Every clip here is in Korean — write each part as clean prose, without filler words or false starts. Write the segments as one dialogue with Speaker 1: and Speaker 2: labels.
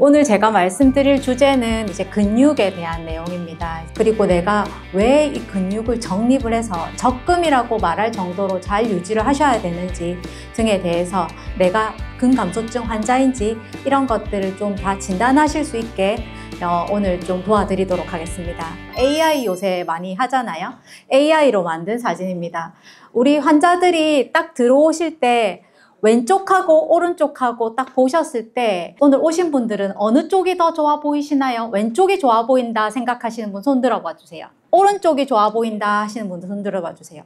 Speaker 1: 오늘 제가 말씀드릴 주제는 이제 근육에 대한 내용입니다. 그리고 내가 왜 이 근육을 정립을 해서 적금이라고 말할 정도로 잘 유지를 하셔야 되는지 등에 대해서 내가 근감소증 환자인지 이런 것들을 좀 다 진단하실 수 있게 오늘 좀 도와드리도록 하겠습니다. AI 요새 많이 하잖아요. AI로 만든 사진입니다. 우리 환자들이 딱 들어오실 때 왼쪽하고 오른쪽하고 딱 보셨을 때 오늘 오신 분들은 어느 쪽이 더 좋아 보이시나요? 왼쪽이 좋아 보인다 생각하시는 분 손 들어봐 주세요. 오른쪽이 좋아 보인다 하시는 분들 손 들어봐 주세요.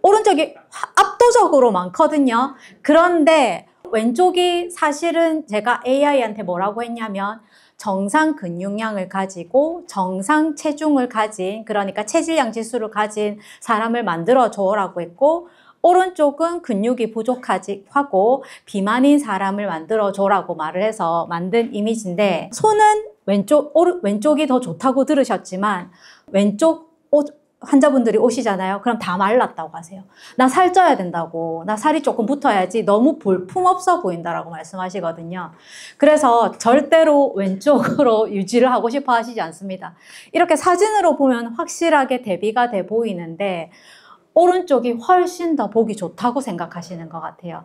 Speaker 1: 오른쪽이 압도적으로 많거든요. 그런데 왼쪽이 사실은 제가 AI한테 뭐라고 했냐면 정상 근육량을 가지고 정상 체중을 가진, 그러니까 체질량 지수를 가진 사람을 만들어 줘라고 했고, 오른쪽은 근육이 부족하고 비만인 사람을 만들어 줘라고 말을 해서 만든 이미지인데, 손은 왼쪽이 더 좋다고 들으셨지만 왼쪽 환자분들이 오시잖아요. 그럼 다 말랐다고 하세요. 나 살쪄야 된다고, 나 살이 조금 붙어야지 너무 볼품없어 보인다라고 말씀하시거든요. 그래서 절대로 왼쪽으로 유지를 하고 싶어 하시지 않습니다. 이렇게 사진으로 보면 확실하게 대비가 돼 보이는데 오른쪽이 훨씬 더 보기 좋다고 생각하시는 것 같아요.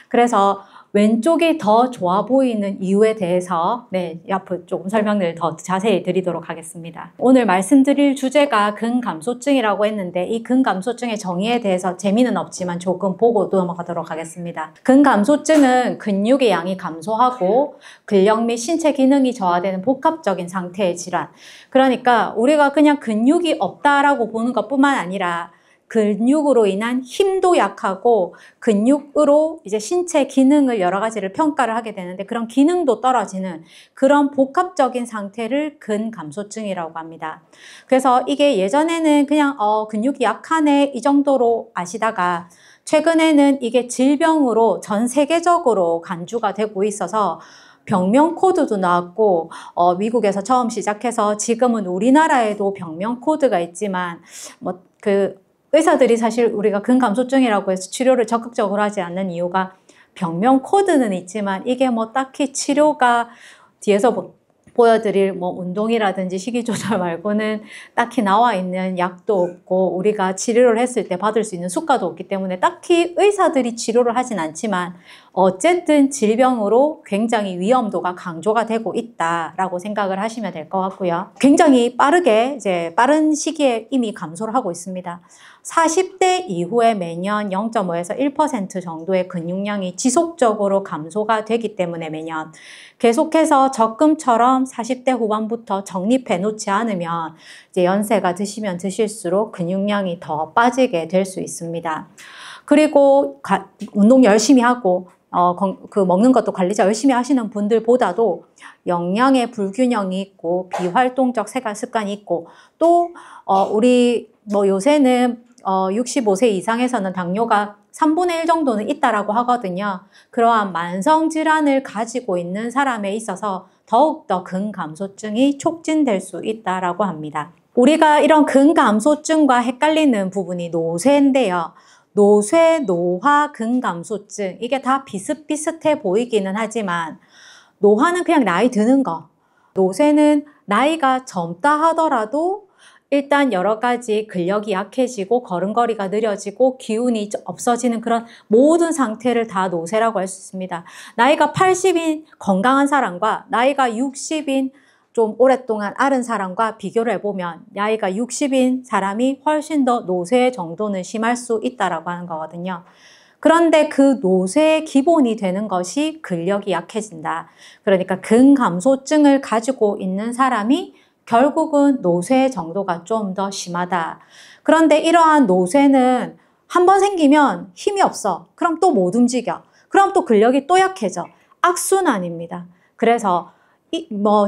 Speaker 1: 그래서 왼쪽이 더 좋아 보이는 이유에 대해서 앞으로 조금 설명을 더 자세히 드리도록 하겠습니다. 오늘 말씀드릴 주제가 근감소증이라고 했는데 이 근감소증의 정의에 대해서 재미는 없지만 조금 보고 넘어가도록 하겠습니다. 근감소증은 근육의 양이 감소하고 근력 및 신체 기능이 저하되는 복합적인 상태의 질환. 그러니까 우리가 그냥 근육이 없다라고 보는 것뿐만 아니라 근육으로 인한 힘도 약하고 근육으로 이제 신체 기능을 여러 가지를 평가를 하게 되는데 그런 기능도 떨어지는 그런 복합적인 상태를 근감소증이라고 합니다. 그래서 이게 예전에는 그냥 근육이 약하네 이 정도로 아시다가 최근에는 이게 질병으로 전 세계적으로 간주가 되고 있어서 병명 코드도 나왔고 미국에서 처음 시작해서 지금은 우리나라에도 병명 코드가 있지만 의사들이 사실 우리가 근감소증이라고 해서 치료를 적극적으로 하지 않는 이유가 병명 코드는 있지만 이게 딱히 치료가 뒤에서 보여드릴 운동이라든지 식이 조절 말고는 딱히 나와 있는 약도 없고 우리가 치료를 했을 때 받을 수 있는 수가도 없기 때문에 딱히 의사들이 치료를 하진 않지만 어쨌든 질병으로 굉장히 위험도가 강조가 되고 있다라고 생각을 하시면 될 것 같고요. 굉장히 빠른 시기에 이미 감소를 하고 있습니다. 40대 이후에 매년 0.5에서 1% 정도의 근육량이 지속적으로 감소가 되기 때문에 매년 계속해서 적금처럼 40대 후반부터 적립해 놓지 않으면 이제 연세가 드시면 드실수록 근육량이 더 빠지게 될 수 있습니다. 그리고 운동 열심히 하고 먹는 것도 관리 열심히 하시는 분들보다도 영양의 불균형이 있고 비활동적 생활 습관이 있고 또 우리 요새는 65세 이상에서는 당뇨가 3분의 1 정도는 있다라고 하거든요. 그러한 만성질환을 가지고 있는 사람에 있어서 더욱더 근감소증이 촉진될 수 있다라고 합니다. 우리가 이런 근감소증과 헷갈리는 부분이 노쇠인데요. 노쇠, 노화, 근감소증 이게 다 비슷비슷해 보이기는 하지만 노화는 그냥 나이 드는 거, 노쇠는 나이가 젊다 하더라도 일단 여러 가지 근력이 약해지고 걸음걸이가 느려지고 기운이 없어지는 그런 모든 상태를 다 노쇠라고 할 수 있습니다. 나이가 80인 건강한 사람과 나이가 60인 좀 오랫동안 앓은 사람과 비교를 해보면 나이가 60인 사람이 훨씬 더 노쇠 정도는 심할 수 있다라고 하는 거거든요. 그런데 그 노쇠의 기본이 되는 것이 근력이 약해진다. 그러니까 근감소증을 가지고 있는 사람이 결국은 노쇠 정도가 좀 더 심하다. 그런데 이러한 노쇠는 한번 생기면 힘이 없어. 그럼 또 못 움직여. 그럼 또 근력이 또 약해져. 악순환입니다. 그래서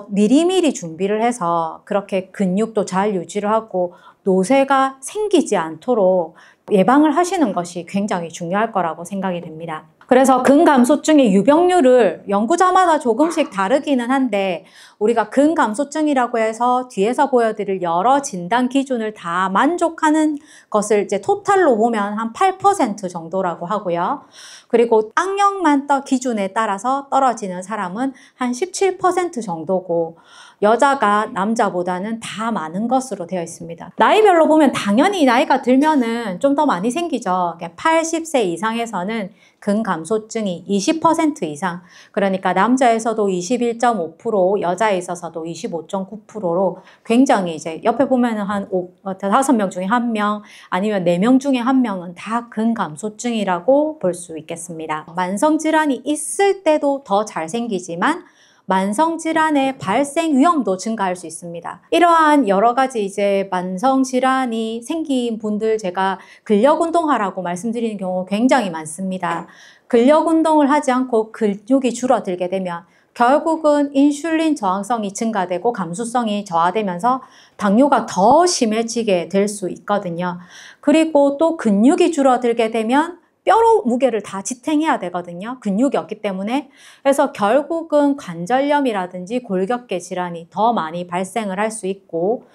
Speaker 1: 미리미리 준비를 해서 그렇게 근육도 잘 유지를 하고 노쇠가 생기지 않도록 예방을 하시는 것이 굉장히 중요할 거라고 생각이 됩니다. 그래서 근감소증의 유병률을 연구자마다 조금씩 다르기는 한데 우리가 근감소증이라고 해서 뒤에서 보여드릴 여러 진단 기준을 다 만족하는 것을 이제 토탈로 보면 한 8% 정도라고 하고요. 그리고 악령만 기준에 따라서 떨어지는 사람은 한 17% 정도고 여자가 남자보다는 다 많은 것으로 되어 있습니다. 나이별로 보면 당연히 나이가 들면은 좀 더 많이 생기죠. 80세 이상에서는 근감소증이 20% 이상, 그러니까 남자에서도 21.5%, 여자에 있어서도 25.9%로 굉장히 이제 옆에 보면은 한 5명 중에 1명 아니면 4명 중에 1명은 다 근감소증이라고 볼 수 있겠습니다. 만성질환이 있을 때도 더 잘 생기지만 만성질환의 발생 위험도 증가할 수 있습니다. 이러한 여러 가지 이제 만성질환이 생긴 분들 제가 근력운동하라고 말씀드리는 경우 굉장히 많습니다. 근력운동을 하지 않고 근육이 줄어들게 되면 결국은 인슐린 저항성이 증가되고 감수성이 저하되면서 당뇨가 더 심해지게 될 수 있거든요. 그리고 또 근육이 줄어들게 되면 뼈로 무게를 다 지탱해야 되거든요. 근육이 없기 때문에. 그래서 결국은 관절염이라든지 골격계 질환이 더 많이 발생을 할 수 있고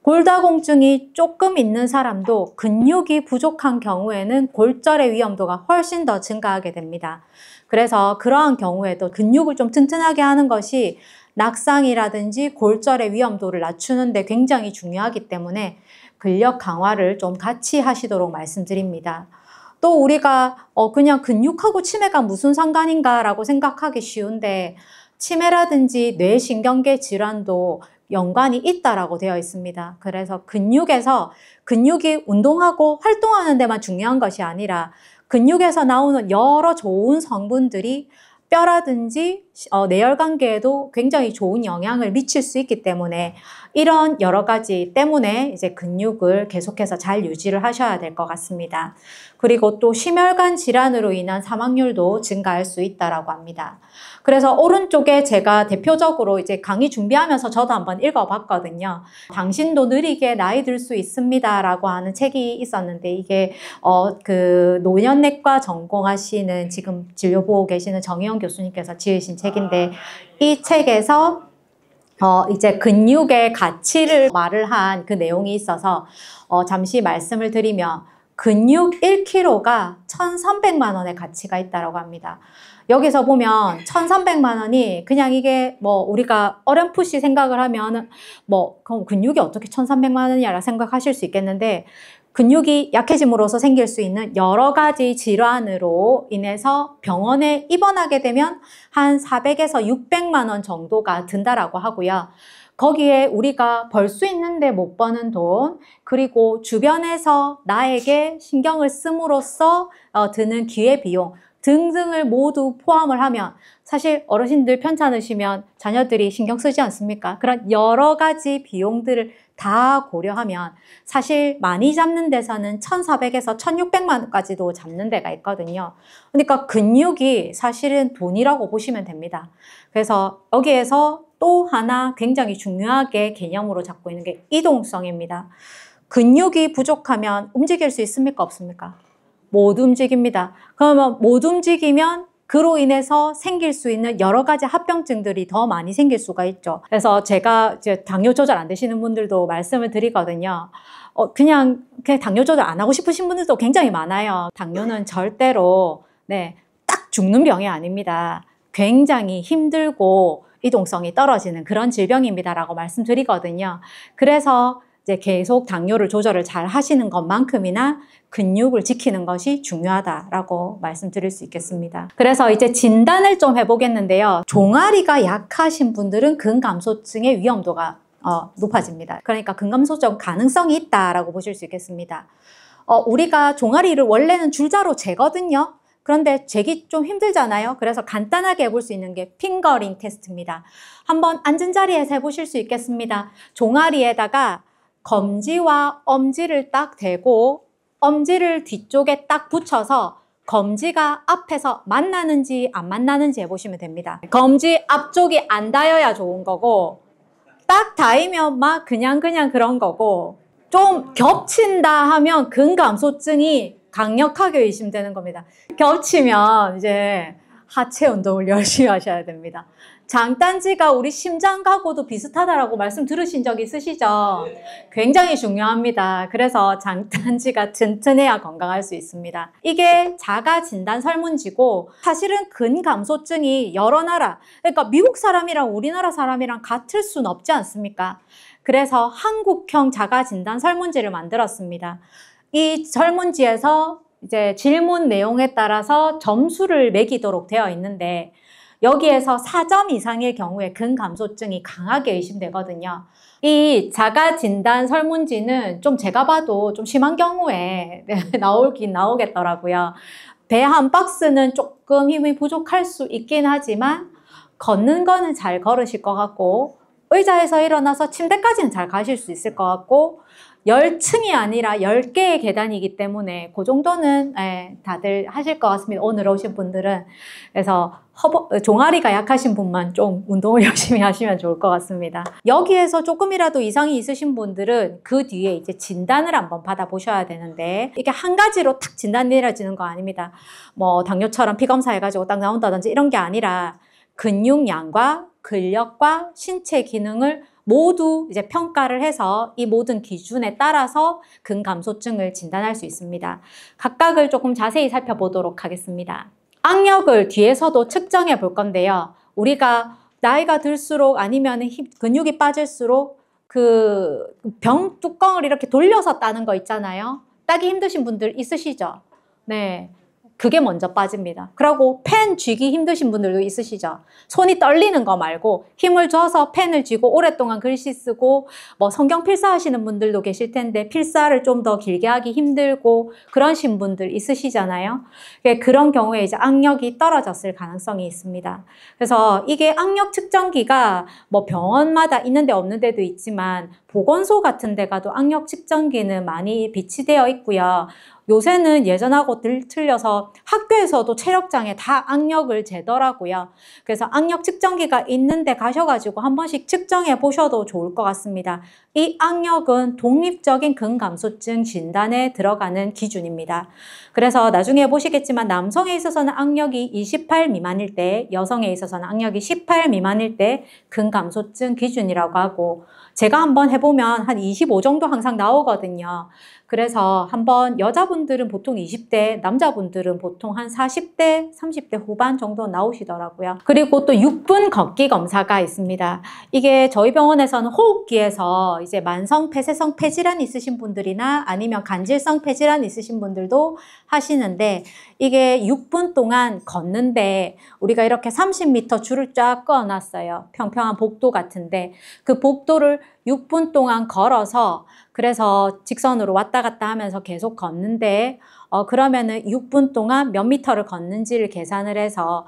Speaker 1: 골다공증이 조금 있는 사람도 근육이 부족한 경우에는 골절의 위험도가 훨씬 더 증가하게 됩니다. 그래서 그러한 경우에도 근육을 좀 튼튼하게 하는 것이 낙상이라든지 골절의 위험도를 낮추는 데 굉장히 중요하기 때문에 근력 강화를 좀 같이 하시도록 말씀드립니다. 또 우리가 그냥 근육하고 치매가 무슨 상관인가 라고 생각하기 쉬운데 치매라든지 뇌신경계 질환도 연관이 있다라고 되어 있습니다. 그래서 근육이 운동하고 활동하는 데만 중요한 것이 아니라 근육에서 나오는 여러 좋은 성분들이 뼈라든지 내열관계에도 굉장히 좋은 영향을 미칠 수 있기 때문에 이런 여러 가지 때문에 이제 근육을 계속해서 잘 유지를 하셔야 될 것 같습니다. 그리고 또 심혈관 질환으로 인한 사망률도 증가할 수 있다라고 합니다. 그래서 오른쪽에 제가 대표적으로 이제 강의 준비하면서 저도 한번 읽어봤거든요. 당신도 느리게 나이 들 수 있습니다라고 하는 책이 있었는데 이게 그 노년내과 전공하시는 지금 진료 보고 계시는 정희영 교수님께서 지으신 책인데 이 책에서 이제 근육의 가치를 말을 한 그 내용이 있어서 잠시 말씀을 드리면 근육 1kg가 1,300만 원의 가치가 있다고 합니다. 여기서 보면 1,300만 원이 그냥 이게 뭐 우리가 어렴풋이 생각을 하면 뭐 그럼 근육이 어떻게 1,300만 원이라 생각하실 수 있겠는데 근육이 약해짐으로써 생길 수 있는 여러 가지 질환으로 인해서 병원에 입원하게 되면 한 400에서 600만 원 정도가 든다라고 하고요. 거기에 우리가 벌 수 있는데 못 버는 돈, 그리고 주변에서 나에게 신경을 씀으로써 드는 기회비용 등등을 모두 포함을 하면 사실 어르신들 편찮으시면 자녀들이 신경 쓰지 않습니까? 그런 여러 가지 비용들을 다 고려하면 사실 많이 잡는 데서는 1,400에서 1,600만 원까지도 잡는 데가 있거든요. 그러니까 근육이 사실은 돈이라고 보시면 됩니다. 그래서 여기에서 또 하나 굉장히 중요하게 개념으로 잡고 있는 게 이동성입니다. 근육이 부족하면 움직일 수 있습니까? 없습니까? 못 움직입니다. 그러면 못 움직이면 그로 인해서 생길 수 있는 여러 가지 합병증들이 더 많이 생길 수가 있죠. 그래서 제가 이제 당뇨 조절 안 되시는 분들도 말씀을 드리거든요. 그냥 당뇨 조절 안 하고 싶으신 분들도 굉장히 많아요. 당뇨는 절대로 딱 죽는 병이 아닙니다. 굉장히 힘들고 이동성이 떨어지는 그런 질병입니다라고 말씀드리거든요. 그래서 이제 계속 당뇨를 조절을 잘 하시는 것만큼이나 근육을 지키는 것이 중요하다라고 말씀드릴 수 있겠습니다. 그래서 이제 진단을 좀 해보겠는데요. 종아리가 약하신 분들은 근감소증의 위험도가 높아집니다. 그러니까 근감소증 가능성이 있다라고 보실 수 있겠습니다. 우리가 종아리를 원래는 줄자로 재거든요. 그런데 재기 좀 힘들잖아요. 그래서 간단하게 해볼 수 있는 게 핑거링 테스트입니다. 한번 앉은 자리에서 해보실 수 있겠습니다. 종아리에다가 검지와 엄지를 딱 대고 엄지를 뒤쪽에 딱 붙여서 검지가 앞에서 만나는지 안 만나는지 해보시면 됩니다. 검지 앞쪽이 안 닿아야 좋은 거고 딱 닿으면 막 그냥 그런 거고 좀 겹친다 하면 근감소증이 강력하게 의심되는 겁니다. 겹치면 이제 하체 운동을 열심히 하셔야 됩니다. 장단지가 우리 심장하고도 비슷하다라고 말씀 들으신 적 있으시죠? 굉장히 중요합니다. 그래서 장단지가 튼튼해야 건강할 수 있습니다. 이게 자가 진단 설문지고 사실은 근감소증이 여러 나라, 그러니까 미국 사람이랑 우리나라 사람이랑 같을 수는 없지 않습니까? 그래서 한국형 자가 진단 설문지를 만들었습니다. 이 설문지에서 이제 질문 내용에 따라서 점수를 매기도록 되어 있는데 여기에서 4점 이상일 경우에 근감소증이 강하게 의심되거든요. 이 자가진단 설문지는 좀 제가 봐도 좀 심한 경우에 나오긴 나오겠더라고요. 배 한 박스는 조금 힘이 부족할 수 있긴 하지만 걷는 거는 잘 걸으실 것 같고 의자에서 일어나서 침대까지는 잘 가실 수 있을 것 같고 10층이 아니라 10개의 계단이기 때문에 그 정도는 다들 하실 것 같습니다. 오늘 오신 분들은. 그래서 종아리가 약하신 분만 좀 운동을 열심히 하시면 좋을 것 같습니다. 여기에서 조금이라도 이상이 있으신 분들은 그 뒤에 이제 진단을 한번 받아보셔야 되는데 이게 한 가지로 탁 진단 내려지는 거 아닙니다. 뭐 당뇨처럼 피검사 해가지고 딱 나온다든지 이런 게 아니라 근육량과 근력과 신체 기능을 모두 이제 평가를 해서 이 모든 기준에 따라서 근감소증을 진단할 수 있습니다. 각각을 조금 자세히 살펴보도록 하겠습니다. 악력을 뒤에서도 측정해 볼 건데요. 우리가 나이가 들수록 아니면 근육이 빠질수록 그 병 뚜껑을 이렇게 돌려서 따는 거 있잖아요. 따기 힘드신 분들 있으시죠? 네. 그게 먼저 빠집니다. 그리고 펜 쥐기 힘드신 분들도 있으시죠? 손이 떨리는 거 말고 힘을 줘서 펜을 쥐고 오랫동안 글씨 쓰고 뭐 성경 필사하시는 분들도 계실 텐데 필사를 좀 더 길게 하기 힘들고 그러신 분들 있으시잖아요. 그런 경우에 이제 악력이 떨어졌을 가능성이 있습니다. 그래서 이게 악력 측정기가 뭐 병원마다 있는 데 없는 데도 있지만 보건소 같은 데 가도 악력 측정기는 많이 비치되어 있고요. 요새는 예전하고 틀려서 학교에서도 체력장에 다 악력을 재더라고요. 그래서 악력 측정기가 있는데 가셔가지고 한 번씩 측정해 보셔도 좋을 것 같습니다. 이 악력은 독립적인 근감소증 진단에 들어가는 기준입니다. 그래서 나중에 보시겠지만 남성에 있어서는 악력이 28 미만일 때, 여성에 있어서는 악력이 18 미만일 때 근감소증 기준이라고 하고 제가 한번 해보면 한 25 정도 항상 나오거든요. 그래서 한번 여자분들은 보통 20대, 남자분들은 보통 한 40대, 30대 후반 정도 나오시더라고요. 그리고 또 6분 걷기 검사가 있습니다. 이게 저희 병원에서는 호흡기에서 이제 만성 폐쇄성 폐질환 있으신 분들이나 아니면 간질성 폐질환 있으신 분들도 하시는데 이게 6분 동안 걷는데 우리가 이렇게 30m 줄을 쫙 그어놨어요. 평평한 복도 같은데 그 복도를 6분 동안 걸어서 그래서 직선으로 왔다 갔다 하면서 계속 걷는데 그러면은 6분 동안 몇 미터를 걷는지를 계산을 해서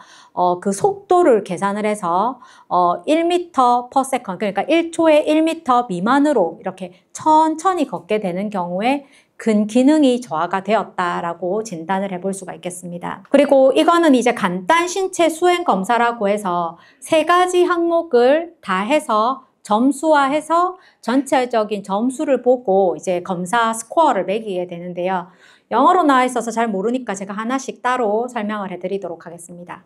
Speaker 1: 그 속도를 계산을 해서 1m per second 그러니까 1초에 1m 미만으로 이렇게 천천히 걷게 되는 경우에 근기능이 저하가 되었다라고 진단을 해볼 수가 있겠습니다. 그리고 이거는 이제 간단 신체 수행 검사라고 해서 3가지 항목을 다 해서 점수화해서 전체적인 점수를 보고 이제 검사 스코어를 매기게 되는데요. 영어로 나와 있어서 잘 모르니까 제가 하나씩 따로 설명을 해드리도록 하겠습니다.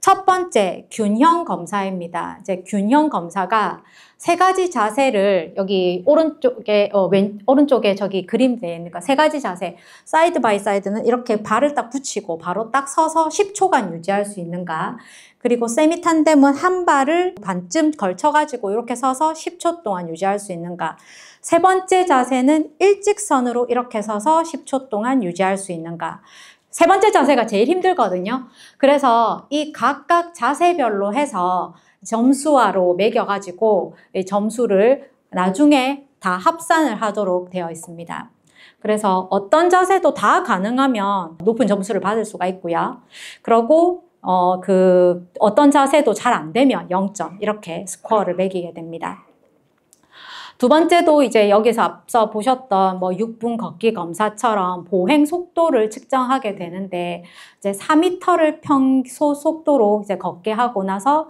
Speaker 1: 첫 번째, 균형 검사입니다. 이제 균형 검사가 3가지 자세를 여기 오른쪽에 저기 그림되어 있는 3가지 자세, 사이드 바이 사이드는 이렇게 발을 딱 붙이고 바로 딱 서서 10초간 유지할 수 있는가. 그리고 세미 탄뎀은 한 발을 반쯤 걸쳐가지고 이렇게 서서 10초 동안 유지할 수 있는가. 3번째 자세는 일직선으로 이렇게 서서 10초 동안 유지할 수 있는가. 3번째 자세가 제일 힘들거든요. 그래서 이 각각 자세별로 해서 점수화로 매겨가지고 점수를 나중에 다 합산을 하도록 되어 있습니다. 그래서 어떤 자세도 다 가능하면 높은 점수를 받을 수가 있고요. 그리고 어떤 자세도 잘 안 되면 0점 이렇게 스코어를 매기게 됩니다. 두 번째도 이제 여기서 앞서 보셨던 뭐 6분 걷기 검사처럼 보행 속도를 측정하게 되는데 이제 4m를 평소 속도로 이제 걷게 하고 나서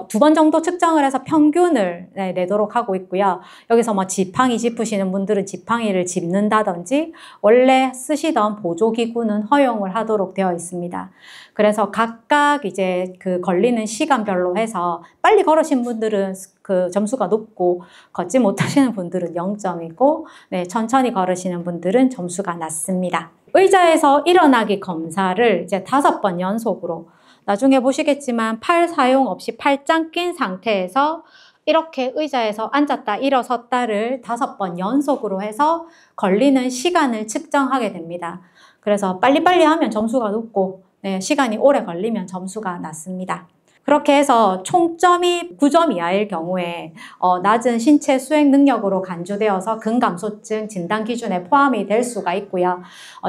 Speaker 1: 두 번 정도 측정을 해서 평균을 내도록 하고 있고요. 여기서 뭐 지팡이 짚으시는 분들은 지팡이를 짚는다든지 원래 쓰시던 보조기구는 허용을 하도록 되어 있습니다. 그래서 각각 이제 그 걸리는 시간별로 해서 빨리 걸으신 분들은 그 점수가 높고 걷지 못하시는 분들은 0점이고 천천히 걸으시는 분들은 점수가 낮습니다. 의자에서 일어나기 검사를 이제 5번 연속으로, 나중에 보시겠지만 팔 사용 없이 팔짱 낀 상태에서 이렇게 의자에서 앉았다 일어섰다를 5번 연속으로 해서 걸리는 시간을 측정하게 됩니다. 그래서 빨리빨리 하면 점수가 높고 시간이 오래 걸리면 점수가 낮습니다. 그렇게 해서 총점이 9점 이하일 경우에 낮은 신체 수행 능력으로 간주되어서 근감소증 진단 기준에 포함이 될 수가 있고요.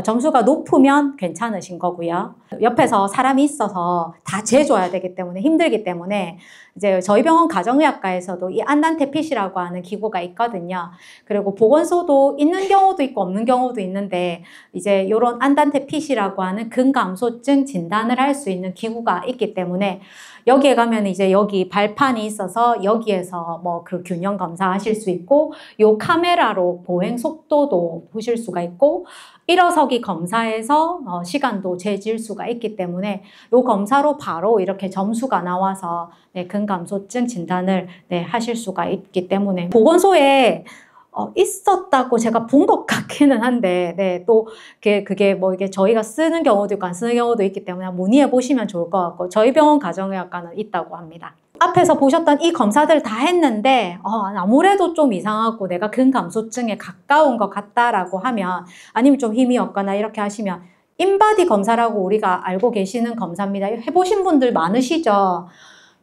Speaker 1: 점수가 높으면 괜찮으신 거고요. 옆에서 사람이 있어서 다 재줘야 되기 때문에 힘들기 때문에 이제 저희 병원 가정의학과에서도 이 안단테핏이라고 하는 기구가 있거든요. 그리고 보건소도 있는 경우도 있고 없는 경우도 있는데 이제 이런 안단테핏이라고 하는 근감소증 진단을 할 수 있는 기구가 있기 때문에 여기에 가면 이제 여기 발판이 있어서 여기에서 뭐 그 균형 검사하실 수 있고 요 카메라로 보행 속도도 보실 수가 있고 일어서기 검사에서 시간도 재질 수가 있기 때문에 요 검사로 바로 이렇게 점수가 나와서 근감소증 진단을 하실 수가 있기 때문에 보건소에 있었다고 제가 본 것 같기는 한데, 또 그게 뭐 이게 저희가 쓰는 경우도 있고 안 쓰는 경우도 있기 때문에 문의해 보시면 좋을 것 같고, 저희 병원 가정의학과는 있다고 합니다. 앞에서 보셨던 이 검사들 다 했는데 아무래도 좀 이상하고 내가 근감소증에 가까운 것 같다라고 하면, 아니면 좀 힘이 없거나 이렇게 하시면 인바디 검사라고 우리가 알고 계시는 검사입니다. 해보신 분들 많으시죠?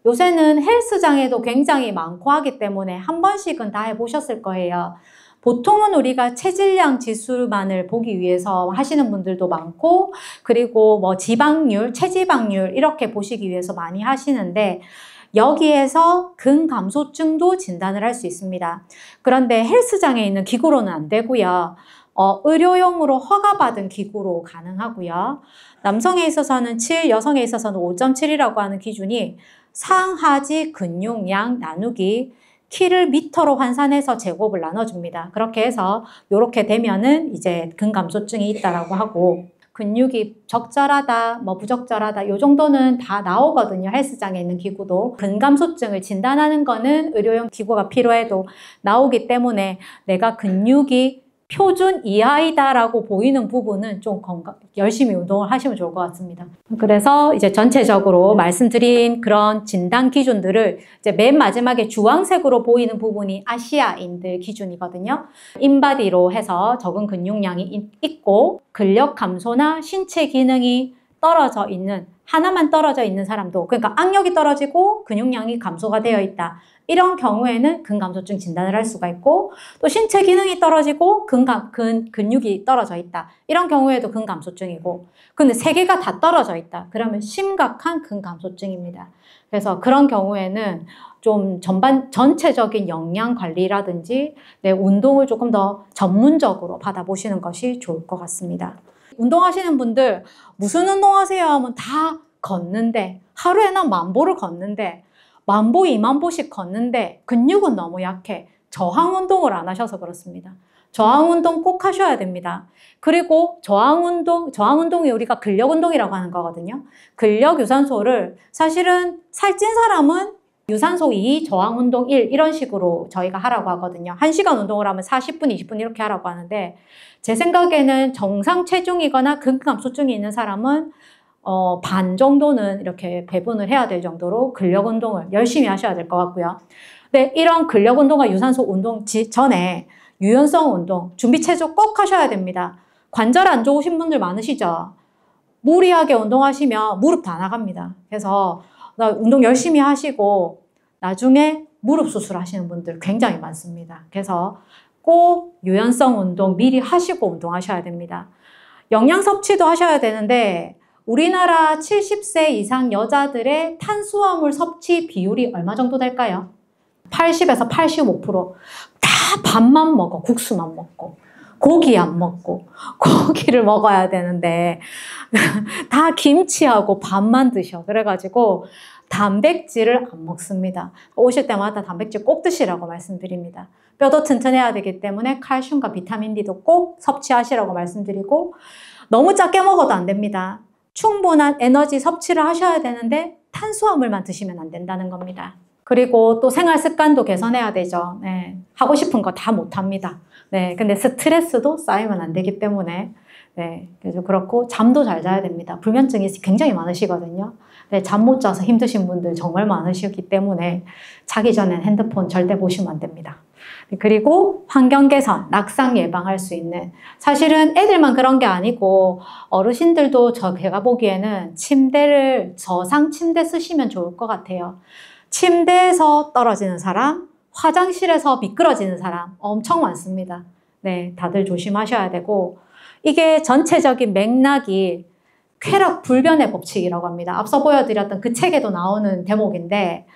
Speaker 1: 요새는 헬스장에도 굉장히 많고 하기 때문에 한 번씩은 다 해보셨을 거예요. 보통은 우리가 체질량 지수만을 보기 위해서 하시는 분들도 많고, 그리고 뭐 지방률, 체지방률 이렇게 보시기 위해서 많이 하시는데, 여기에서 근감소증도 진단을 할 수 있습니다. 그런데 헬스장에 있는 기구로는 안 되고요. 의료용으로 허가받은 기구로 가능하고요. 남성에 있어서는 7, 여성에 있어서는 5.7이라고 하는 기준이 상하지 근육량 나누기 키를 미터로 환산해서 제곱을 나눠줍니다. 그렇게 해서 이렇게 되면은 이제 근감소증이 있다라고 하고, 근육이 적절하다, 뭐 부적절하다, 요 정도는 다 나오거든요. 헬스장에 있는 기구도. 근감소증을 진단하는 거는 의료용 기구가 필요해도 나오기 때문에 내가 근육이 표준 이하이다라고 보이는 부분은 좀 열심히 운동을 하시면 좋을 것 같습니다. 그래서 이제 전체적으로 말씀드린 그런 진단 기준들을 이제 맨 마지막에 주황색으로 보이는 부분이 아시아인들 기준이거든요. 인바디로 해서 적은 근육량이 있고 근력 감소나 신체 기능이 떨어져 있는, 하나만 떨어져 있는 사람도, 그러니까 악력이 떨어지고 근육량이 감소가 되어 있다. 이런 경우에는 근감소증 진단을 할 수가 있고, 또 신체 기능이 떨어지고 근육이 떨어져 있다. 이런 경우에도 근감소증이고, 근데 세 개가 다 떨어져 있다. 그러면 심각한 근감소증입니다. 그래서 그런 경우에는 좀 전체적인 영양 관리라든지 운동을 조금 더 전문적으로 받아보시는 것이 좋을 것 같습니다. 운동하시는 분들 무슨 운동하세요 하면 다 걷는데, 하루에 난 10,000보를 걷는데, 10,000보, 20,000보씩 걷는데 근육은 너무 약해. 저항운동을 안 하셔서 그렇습니다. 저항운동 꼭 하셔야 됩니다. 그리고 저항운동이 우리가 근력운동이라고 하는 거거든요. 근력 유산소를 사실은 살찐 사람은 유산소 2, 저항운동 1 이런 식으로 저희가 하라고 하거든요. 1시간 운동을 하면 40분, 20분 이렇게 하라고 하는데, 제 생각에는 정상 체중이거나 근감소증이 있는 사람은 반 정도는 이렇게 배분을 해야 될 정도로 근력 운동을 열심히 하셔야 될 것 같고요. 근데 이런 근력 운동과 유산소 운동 전에 유연성 운동, 준비 체조 꼭 하셔야 됩니다. 관절 안 좋으신 분들 많으시죠? 무리하게 운동하시면 무릎 다 나갑니다. 그래서 운동 열심히 하시고 나중에 무릎 수술하시는 분들 굉장히 많습니다. 그래서 꼭 유연성 운동 미리 하시고 운동하셔야 됩니다. 영양 섭취도 하셔야 되는데, 우리나라 70세 이상 여자들의 탄수화물 섭취 비율이 얼마 정도 될까요? 80에서 85%. 다 밥만 먹어. 국수만 먹고. 고기 안 먹고. 고기를 먹어야 되는데 다 김치하고 밥만 드셔. 그래가지고 단백질을 안 먹습니다. 오실 때마다 단백질 꼭 드시라고 말씀드립니다. 뼈도 튼튼해야 되기 때문에 칼슘과 비타민 D도 꼭 섭취하시라고 말씀드리고, 너무 작게 먹어도 안 됩니다. 충분한 에너지 섭취를 하셔야 되는데 탄수화물만 드시면 안 된다는 겁니다. 그리고 또 생활 습관도 개선해야 되죠. 네, 하고 싶은 거 다 못합니다. 네, 근데 스트레스도 쌓이면 안 되기 때문에, 네, 그래서 그렇고 잠도 잘 자야 됩니다. 불면증이 굉장히 많으시거든요. 네, 잠 못 자서 힘드신 분들 정말 많으시기 때문에 자기 전엔 핸드폰 절대 보시면 안 됩니다. 그리고 환경 개선, 낙상 예방할 수 있는, 사실은 애들만 그런 게 아니고 어르신들도 제가 보기에는 저상 침대 쓰시면 좋을 것 같아요. 침대에서 떨어지는 사람, 화장실에서 미끄러지는 사람 엄청 많습니다. 네, 다들 조심하셔야 되고, 이게 전체적인 맥락이 쾌락 불변의 법칙이라고 합니다. 앞서 보여드렸던 그 책에도 나오는 대목인데,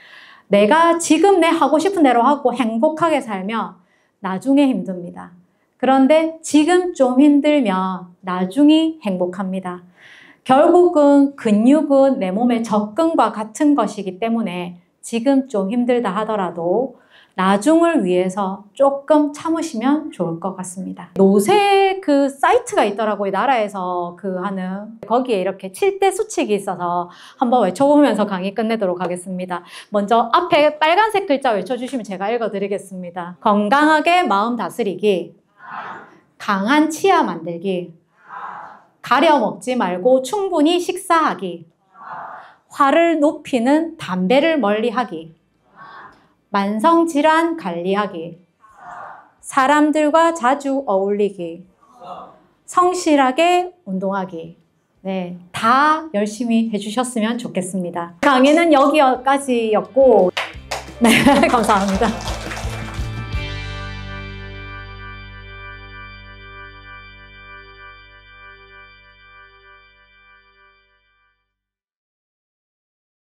Speaker 1: 내가 지금 내 하고 싶은 대로 하고 행복하게 살면 나중에 힘듭니다. 그런데 지금 좀 힘들면 나중이 행복합니다. 결국은 근육은 내 몸의 접근과 같은 것이기 때문에 지금 좀 힘들다 하더라도 나중을 위해서 조금 참으시면 좋을 것 같습니다. 노세 그 사이트가 있더라고요. 나라에서 하는. 거기에 이렇게 7대 수칙이 있어서 한번 외쳐보면서 강의 끝내도록 하겠습니다. 먼저 앞에 빨간색 글자 외쳐주시면 제가 읽어드리겠습니다. 건강하게 마음 다스리기, 강한 치아 만들기, 가려 먹지 말고 충분히 식사하기, 화를 높이는 담배를 멀리하기, 만성질환 관리하기, 사람들과 자주 어울리기, 성실하게 운동하기. 네, 다 열심히 해주셨으면 좋겠습니다. 강의는 여기까지였고, 네, 감사합니다.